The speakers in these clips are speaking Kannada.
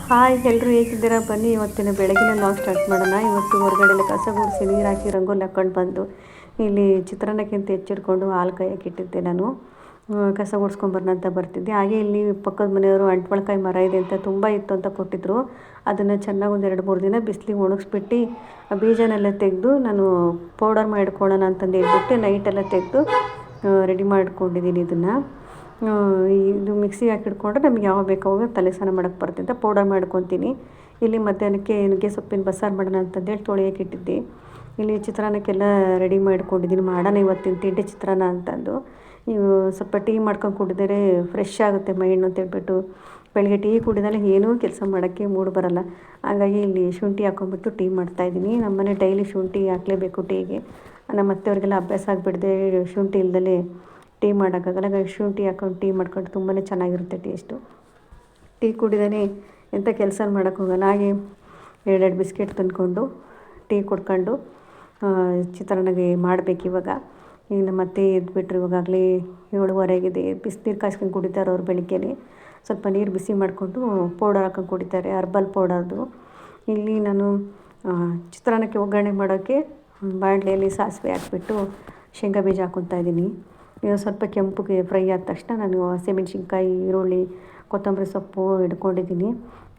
ಹಾಯ್ ಎಲ್ಲರೂ ಹೇಗಿದ್ದೀರಾ? ಬನ್ನಿ ಇವತ್ತಿನ ಬೆಳಗಿನ ಲಾಗ್ ಸ್ಟಾರ್ಟ್ ಮಾಡೋಣ. ಇವತ್ತು ಹೊರಗಡೆ ಕಸ ಗುಡಿಸಿ ನೀರು ಹಾಕಿ ರಂಗೋಲಿ ಹಾಕ್ಕೊಂಡು ಬಂದು ಇಲ್ಲಿ ಚಿತ್ರಾನ್ನಕ್ಕಿಂತ ಹೆಚ್ಚಿಡ್ಕೊಂಡು ಹಾಲು ಕಾಯಕ್ಕೆ ಇಟ್ಟಿದ್ದೆ. ನಾನು ಕಸ ಗುಡಿಸ್ಕೊಂಬರೋಣ ಅಂತ ಬರ್ತಿದ್ದೆ. ಹಾಗೆ ಇಲ್ಲಿ ಪಕ್ಕದ ಮನೆಯವರು ಅಂಟ್ವಳ್ಕಾಯಿ ಮರ ಇದೆ ಅಂತ ತುಂಬ ಇತ್ತು ಅಂತ ಕೊಟ್ಟಿದ್ದರು. ಅದನ್ನು ಚೆನ್ನಾಗಿ ಒಂದು 2-3 ದಿನ ಬಿಸಿಲಿಗೆ ಒಣಗಿಸ್ಬಿಟ್ಟು ಬೀಜನೆಲ್ಲ ತೆಗೆದು ನಾನು ಪೌಡರ್ ಮಾಡಿಟ್ಕೊಳ್ಳೋಣ ಅಂತಂದು ಹೇಳ್ಬಿಟ್ಟು ನೈಟೆಲ್ಲ ತೆಗೆದು ರೆಡಿ ಮಾಡ್ಕೊಂಡಿದ್ದೀನಿ. ಇದು ಮಿಕ್ಸಿಗೆ ಹಾಕಿಟ್ಕೊಂಡ್ರೆ ನಮಗೆ ಯಾವಾಗ ಬೇಕಾವಾಗ ತಲೆ ಸ್ನಾನ ಮಾಡೋಕ್ಕೆ ಬರುತ್ತೆ ಅಂತ ಪೌಡರ್ ಮಾಡ್ಕೊತೀನಿ. ಇಲ್ಲಿ ಮಧ್ಯಾಹ್ನಕ್ಕೆ ನುಗ್ಗೆ ಸೊಪ್ಪಿನ ಬಸ್ಸಾರು ಮಾಡೋಣ ಅಂತಂದೇಳಿ ತೊಳೆಯೋಕೆ ಇಟ್ಟಿದ್ದೆ. ಇಲ್ಲಿ ಚಿತ್ರಾನ್ನಕ್ಕೆಲ್ಲ ರೆಡಿ ಮಾಡ್ಕೊಂಡಿದ್ದೀನಿ. ಮಾಡೋಣ ಇವತ್ತಿನ ತಿಂಡಿ ಚಿತ್ರಾನ್ನ ಅಂತಂದು. ನೀವು ಸ್ವಲ್ಪ ಟೀ ಮಾಡ್ಕೊಂಡು ಕುಡಿದರೆ ಫ್ರೆಶ್ ಆಗುತ್ತೆ ಮೈಂಡ್ ಅಂತ ಹೇಳ್ಬಿಟ್ಟು ಬೆಳಗ್ಗೆ ಟೀ ಕುಡಿದರೆ ಏನೂ ಕೆಲಸ ಮಾಡೋಕ್ಕೆ ಮೂಡ್ ಬರೋಲ್ಲ. ಹಾಗಾಗಿ ಇಲ್ಲಿ ಶುಂಠಿ ಹಾಕ್ಕೊಂಬಿಟ್ಟು ಟೀ ಮಾಡ್ತಾಯಿದ್ದೀನಿ. ನಮ್ಮನೆ ಡೈಲಿ ಶುಂಠಿ ಹಾಕಲೇಬೇಕು ಟೀಗೆ. ನಮ್ಮ ಅತ್ತೆಯವ್ರಿಗೆಲ್ಲ ಅಭ್ಯಾಸ ಆಗಿಬಿಟ್ಟಿದೆ ಶುಂಠಿ ಇಲ್ದಲೇ ಟೀ ಮಾಡೋಕ್ಕಾಗಲ್ಲ. ಹಾಗಾಗಿ ಶುಂಠಿ ಹಾಕ್ಕೊಂಡು ಟೀ ಮಾಡ್ಕೊಂಡು ತುಂಬಾ ಚೆನ್ನಾಗಿರುತ್ತೆ ಟೇಸ್ಟು. ಟೀ ಕುಡಿದೇ ಎಂಥ ಕೆಲಸ ಮಾಡೋಕ್ಕೆ ಹೋಗಲ್ಲ. ಹಾಗೆ 2 ಬಿಸ್ಕೆಟ್ ತಂದ್ಕೊಂಡು ಟೀ ಕುಡ್ಕೊಂಡು ಚಿತ್ರಾನ್ನಗೆ ಮಾಡಬೇಕು. ಇವಾಗ ಇನ್ನು ಮತ್ತೆ ಎದ್ಬಿಟ್ರು. ಇವಾಗಲೇ 7:15 ಆಗಿದೆ. ಬಿಸಿನೀರು ಕಾಯ್ಸ್ಕೊಂಡು ಕುಡಿತಾರೆ ಅವ್ರು ಬೆಳಿಗ್ಗೆನೇ. ಸ್ವಲ್ಪ ನೀರು ಬಿಸಿ ಮಾಡಿಕೊಂಡು ಪೌಡರ್ ಹಾಕೊಂಡು ಕುಡಿತಾರೆ, ಹರ್ಬಲ್ ಪೌಡರ್ದು. ಇಲ್ಲಿ ನಾನು ಚಿತ್ರಾನ್ನಕ್ಕೆ ಒಗ್ಗರಣೆ ಮಾಡೋಕ್ಕೆ ಬಾಣಲೆಯಲ್ಲಿ ಸಾಸಿವೆ ಹಾಕ್ಬಿಟ್ಟು ಶೇಂಗಾ ಬೀಜ ಹಾಕ್ಕೊತಾ ಇದ್ದೀನಿ. ಇದು ಸ್ವಲ್ಪ ಕೆಂಪುಗೆ ಫ್ರೈ ಆದ ತಕ್ಷಣ ನಾನು ಹಸಿಮೆಣ್ಸಿನ್ಕಾಯಿ, ಈರುಳ್ಳಿ, ಕೊತ್ತಂಬರಿ ಸೊಪ್ಪು ಇಟ್ಕೊಂಡಿದ್ದೀನಿ.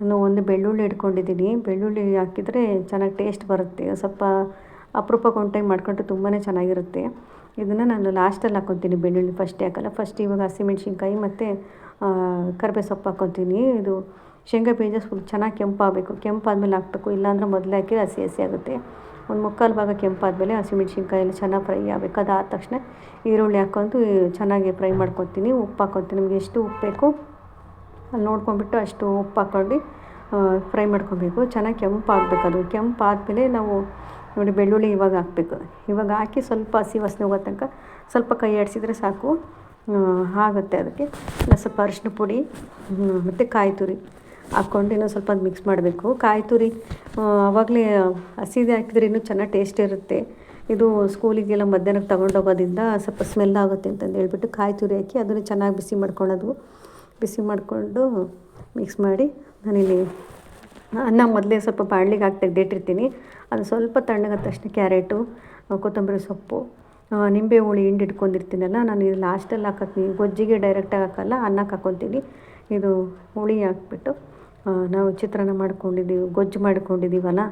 ನಾನು ಒಂದು ಬೆಳ್ಳುಳ್ಳಿ ಇಟ್ಕೊಂಡಿದ್ದೀನಿ. ಬೆಳ್ಳುಳ್ಳಿ ಹಾಕಿದರೆ ಚೆನ್ನಾಗಿ ಟೇಸ್ಟ್ ಬರುತ್ತೆ. ಸ್ವಲ್ಪ ಅಪರೂಪಕ್ಕೆ ಒಂದು ಟೈಮ್ ಮಾಡ್ಕೊಂಡ್ರೆ ತುಂಬಾ ಚೆನ್ನಾಗಿರುತ್ತೆ. ಇದನ್ನು ನಾನು ಲಾಸ್ಟಲ್ಲಿ ಹಾಕ್ಕೊತೀನಿ, ಬೆಳ್ಳುಳ್ಳಿ ಫಸ್ಟೇ ಹಾಕಲ್ಲ. ಫಸ್ಟ್ ಇವಾಗ ಹಸಿಮೆಣ್ಸಿನ್ಕಾಯಿ ಮತ್ತು ಕರಿಬೇವು ಸೊಪ್ಪು ಹಾಕ್ಕೊತೀನಿ. ಇದು ಶೇಂಗಾ ಬೀಜ ಸ್ವಲ್ಪ ಚೆನ್ನಾಗಿ ಕೆಂಪಾಗಬೇಕು. ಕೆಂಪಾದ್ಮೇಲೆ ಹಾಕಬೇಕು, ಇಲ್ಲಾಂದ್ರೆ ಮೊದಲೇ ಹಾಕಿದ್ರೆ ಹಸಿ ಹಸಿ ಆಗುತ್ತೆ. ಒಂದು 3/4 ಭಾಗ ಕೆಂಪಾದಮೇಲೆ ಹಸಿಮೆಣ್ಸಿನ್ಕಾಯಲ್ಲಿ ಚೆನ್ನಾಗಿ ಫ್ರೈ ಆಗಬೇಕು. ಅದಾದ ತಕ್ಷಣ ಈರುಳ್ಳಿ ಹಾಕ್ಕೊಂಡು ಚೆನ್ನಾಗಿ ಫ್ರೈ ಮಾಡ್ಕೊತೀನಿ. ಉಪ್ಪು ಹಾಕ್ಕೊತೀನಿ. ನಿಮಗೆ ಎಷ್ಟು ಉಪ್ಪು ಬೇಕು ಅಲ್ಲಿ ನೋಡ್ಕೊಂಡ್ಬಿಟ್ಟು ಅಷ್ಟು ಉಪ್ಪು ಹಾಕ್ಕೊಂಡು ಫ್ರೈ ಮಾಡ್ಕೊಬೇಕು. ಚೆನ್ನಾಗಿ ಕೆಂಪಾಗಬೇಕು. ಅದು ಕೆಂಪಾದಮೇಲೆ ನಾವು ನೋಡಿ ಬೆಳ್ಳುಳ್ಳಿ ಇವಾಗ ಹಾಕಬೇಕು. ಇವಾಗ ಹಾಕಿ ಸ್ವಲ್ಪ ಹಸಿ ವಾಸನೆ ಹೋಗೋ ತನಕ ಸ್ವಲ್ಪ ಕೈ ಆಡಿಸಿದ್ರೆ ಸಾಕು, ಆಗುತ್ತೆ. ಅದಕ್ಕೆ ಸ್ವಲ್ಪ ಅರಿಶಿನ ಪುಡಿ ಮತ್ತು ಕಾಯಿ ತುರಿ ಹಾಕ್ಕೊಂಡು ಇನ್ನೂ ಸ್ವಲ್ಪ ಮಿಕ್ಸ್ ಮಾಡಬೇಕು. ಕಾಯಿ ತುರಿ ಆವಾಗಲೇ ಹಸಿದೆ ಹಾಕಿದ್ರೆ ಇನ್ನೂ ಚೆನ್ನಾಗಿ ಟೇಸ್ಟ್ ಇರುತ್ತೆ. ಇದು ಸ್ಕೂಲಿಗೆಲ್ಲ ಮಧ್ಯಾಹ್ನಕ್ಕೆ ತೊಗೊಂಡೋಗೋದ್ರಿಂದ ಸ್ವಲ್ಪ ಸ್ಮೆಲ್ ಆಗುತ್ತೆ ಅಂತಂದು ಹೇಳ್ಬಿಟ್ಟು ಕಾಯಿ ತುರಿ ಹಾಕಿ ಅದನ್ನು ಚೆನ್ನಾಗಿ ಬಿಸಿ ಮಾಡಿಕೊಂಡು ಮಿಕ್ಸ್ ಮಾಡಿ ನಾನಿಲ್ಲಿ ಅನ್ನ ಮೊದಲೇ ಸ್ವಲ್ಪ ಬಾಣಲಿಗೆ ಹಾಕಿ ತೆಗೆದಿಟ್ಟಿರ್ತೀನಿ. ಅದು ಸ್ವಲ್ಪ ತಣ್ಣಗಾದ ತಕ್ಷಣ ಕ್ಯಾರೆಟು, ಕೊತ್ತಂಬರಿ ಸೊಪ್ಪು, ನಿಂಬೆ ಹುಳಿ ಹಿಂಡಿಟ್ಕೊಂಡಿರ್ತೀನಲ್ಲ, ನಾನು ಇದು ಲಾಸ್ಟಲ್ಲಿ ಹಾಕೋತೀನಿ. ಗೊಜ್ಜಿಗೆ ಡೈರೆಕ್ಟಾಗಿ ಹಾಕಲ್ಲ, ಅನ್ನಕ್ಕೆ ಹಾಕ್ಕೊತೀನಿ. ಇದು ಹುಳಿ ಹಾಕ್ಬಿಟ್ಟು ನಾವು ಚಿತ್ರಾನ್ನ ಗೊಜ್ಜು ಮಾಡ್ಕೊಂಡಿದ್ದೀವಲ್ಲ,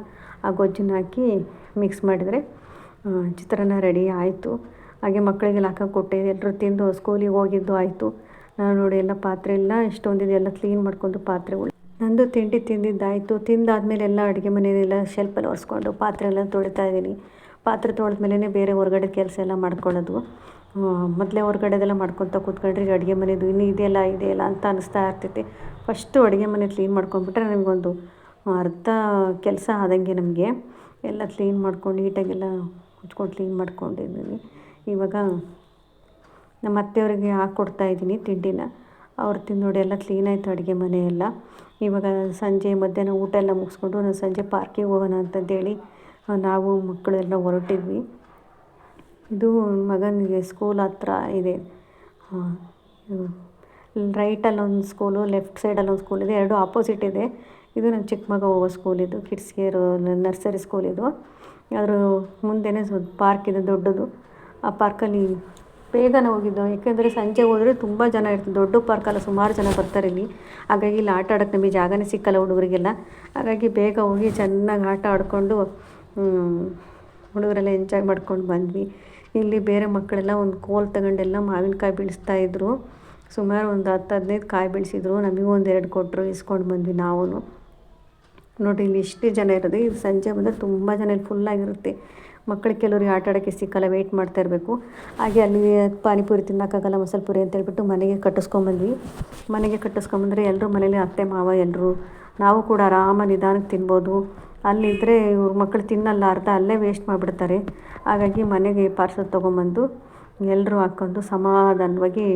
ಆ ಗೊಜ್ಜನ್ನ ಹಾಕಿ ಮಿಕ್ಸ್ ಮಾಡಿದರೆ ಚಿತ್ರಾನ್ನ ರೆಡಿ ಆಯಿತು. ಹಾಗೆ ಮಕ್ಕಳಿಗೆಲ್ಲ ಹಾಕಕ್ಕೆ ಕೊಟ್ಟೆ. ಎಲ್ಲರೂ ತಿಂದು ಸ್ಕೂಲಿಗೆ ಹೋಗಿದ್ದು ಆಯಿತು. ನಾನು ನೋಡಿ ಎಲ್ಲ ಪಾತ್ರೆ ಎಲ್ಲ ಎಷ್ಟೊಂದಿದೆ ಎಲ್ಲ ಕ್ಲೀನ್ ಮಾಡ್ಕೊಂಡು ಪಾತ್ರೆಗಳು. ನಂದು ತಿಂಡಿ ತಿಂದಿದ್ದಾಯಿತು. ತಿಂದಾದ್ಮೇಲೆ ಎಲ್ಲ ಅಡುಗೆ ಮನೆಯೆಲ್ಲ ಶೆಲ್ಫಲ್ಲಿ ಒರೆಸ್ಕೊಂಡು ಪಾತ್ರೆ ಎಲ್ಲ ತೊಳಿತಾ ಇದ್ದೀನಿ. ಪಾತ್ರೆ ತೊಳೆದ್ಮೇಲೆ ಬೇರೆ ಹೊರಗಡೆ ಕೆಲಸ ಎಲ್ಲ ಮಾಡ್ಕೊಳ್ಳೋದು. ಮೊದಲೇ ಹೊರಗಡೆದೆಲ್ಲ ಮಾಡ್ಕೊತ ಕೂತ್ಕೊಂಡ್ರೆ ಅಡುಗೆ ಮನೆಯದು ಇನ್ನೂ ಇದೆಯಲ್ಲ ಅಂತ ಅನ್ನಿಸ್ತಾ ಇರ್ತೈತೆ. ಫಸ್ಟು ಅಡುಗೆ ಮನೆ ಕ್ಲೀನ್ ಮಾಡ್ಕೊಂಡ್ಬಿಟ್ರೆ ನಮಗೊಂದು ಅರ್ಧ ಕೆಲಸ ಆದಂಗೆ. ನಮಗೆ ಎಲ್ಲ ಕ್ಲೀನ್ ಮಾಡ್ಕೊಂಡು ನೀಟಾಗೆಲ್ಲ ಮುಚ್ಕೊಂಡು ಕ್ಲೀನ್ ಮಾಡ್ಕೊಂಡಿದ್ದೀನಿ. ಇವಾಗ ನಮ್ಮ ಅತ್ತೆಯವರಿಗೆ ಹಾಕ್ಕೊಡ್ತಾಯಿದ್ದೀನಿ ತಿಂಡಿನ. ಅವ್ರು ತಿಂದು ನೋಡಿ ಎಲ್ಲ ಕ್ಲೀನ್ ಆಯಿತು ಅಡುಗೆ ಮನೆ ಎಲ್ಲ. ಇವಾಗ ಸಂಜೆ ಮಧ್ಯಾಹ್ನ ಊಟ ಎಲ್ಲ ಮುಗಿಸ್ಕೊಂಡು ನಾನು ಸಂಜೆ ಪಾರ್ಕಿಗೆ ಹೋಗೋಣ ಅಂತಂದೇಳಿ ನಾವು ಮಕ್ಕಳೆಲ್ಲ ಹೊರಟಿದ್ವಿ. ಇದು ಮಗನಿಗೆ ಸ್ಕೂಲ್ ಹತ್ರ ಇದೆ. ರೈಟಲ್ಲಿ ಒಂದು ಸ್ಕೂಲು, ಲೆಫ್ಟ್ ಸೈಡಲ್ಲಿ ಒಂದು ಸ್ಕೂಲ್ ಇದೆ. 2 ಆಪೋಸಿಟ್ ಇದೆ. ಇದು ನನ್ನ ಚಿಕ್ಕ ಮಗ ಹೋಗೋ ಸ್ಕೂಲ್. ಇದು ಕಿಡ್ಸ್ಗೆ ನರ್ಸರಿ ಸ್ಕೂಲ್ ಇದು. ಅದ್ರ ಮುಂದೆನೇ ಪಾರ್ಕ್ ಇದೆ ದೊಡ್ಡದು. ಆ ಪಾರ್ಕಲ್ಲಿ ಬೇಗನೆ ಹೋಗಿದ್ದು, ಏಕೆಂದರೆ ಸಂಜೆ ಹೋದರೆ ತುಂಬ ಜನ ಇರ್ತಾರೆ. ದೊಡ್ಡ ಪಾರ್ಕಲ್ಲ, ಸುಮಾರು ಜನ ಬರ್ತಾರೆ ಇಲ್ಲಿ. ಹಾಗಾಗಿ ಇಲ್ಲಿ ಆಟ ಆಡೋಕ್ಕೆ ನಮಗೆ ಜಾಗನೇ ಸಿಕ್ಕಲ್ಲ ಹುಡುಗರಿಗೆಲ್ಲ. ಹಾಗಾಗಿ ಬೇಗ ಹೋಗಿ ಚೆನ್ನಾಗಿ ಆಟ ಆಡಿಕೊಂಡು ಹುಡುಗರೆಲ್ಲ ಎಂಜಾಯ್ ಮಾಡ್ಕೊಂಡು ಬಂದ್ವಿ. ಇಲ್ಲಿ ಬೇರೆ ಮಕ್ಕಳೆಲ್ಲ ಒಂದು ಕೋಲ್ ತಗೊಂಡೆಲ್ಲ ಮಾವಿನಕಾಯಿ ಬೀಳಿಸ್ತಾಯಿದ್ರು. ಸುಮಾರು ಒಂದು 10-15 ಕಾಯಿ ಬೀಳಿಸಿದ್ರು. ನಮಗೂ 1-2 ಕೊಟ್ಟರು, ಇಸ್ಕೊಂಡು ಬಂದ್ವಿ ನಾವು. ನೋಡಿ ಇಲ್ಲಿ ಇಷ್ಟು ಜನ ಇರೋದು. ಇದು ಸಂಜೆ ಬಂದರೆ ತುಂಬ ಜನ ಇಲ್ಲಿ ಫುಲ್ಲಾಗಿರುತ್ತೆ. ಮಕ್ಕಳಿಗೆ ಕೆಲವ್ರಿಗೆ ಆಟ ಆಡೋಕ್ಕೆ ಸಿಕ್ಕಲ್ಲ, ವೆಯ್ಟ್ ಮಾಡ್ತಾ ಇರಬೇಕು. ಹಾಗೆ ಅಲ್ಲಿ ಪಾನಿಪುರಿ ತಿನ್ನೋಕ್ಕಾಗಲ್ಲ, ಮಸಾಲೆ ಪುರಿ ಅಂತ ಹೇಳ್ಬಿಟ್ಟು ಮನೆಗೆ ಕಟ್ಟಿಸ್ಕೊಂಬಂದ್ವಿ. ಮನೆಗೆ ಕಟ್ಟಿಸ್ಕೊಂಬಂದರೆ ಎಲ್ಲರೂ ಮನೇಲಿ ಅತ್ತೆ ಮಾವ ಎಲ್ಲರೂ, ನಾವು ಕೂಡ ಆರಾಮಾಗಿ ನಿಧಾನಕ್ಕೆ ತಿನ್ಬೋದು. ಅಲ್ಲಿದ್ದರೆ ಇವ್ರ ಮಕ್ಕಳು ತಿನ್ನಲ್ಲ, ಅರ್ಧ ಅಲ್ಲೇ ವೇಸ್ಟ್ ಮಾಡಿಬಿಡ್ತಾರೆ. ಹಾಗಾಗಿ ಮನೆಗೆ ಪಾರ್ಸಲ್ ತೊಗೊಂಬಂದು ಎಲ್ಲರೂ ಹಾಕ್ಕೊಂಡು ಸಮಾಧಾನವಾಗಿ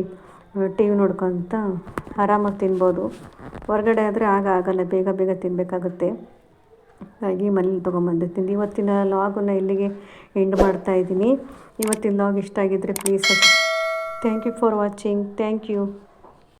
ಟಿ ವಿ ನೋಡ್ಕೊತ ಆರಾಮಾಗಿ ತಿನ್ಬೋದು. ಹೊರಗಡೆ ಆದರೆ ಆಗಲ್ಲ, ಬೇಗ ತಿನ್ನಬೇಕಾಗುತ್ತೆ. ಹಾಗಾಗಿ ಮನೇಲಿ ತೊಗೊಂಬಂದು ತಿಂದು ಇವತ್ತಿನ ಲಾಗನ್ನು ಇಲ್ಲಿಗೆ ಎಂಡ್ ಮಾಡ್ತಾಯಿದ್ದೀನಿ. ಇವತ್ತಿನ ಲಾಗ್ ಇಷ್ಟ ಆಗಿದ್ದರೆ please thank you for watching. Thank you.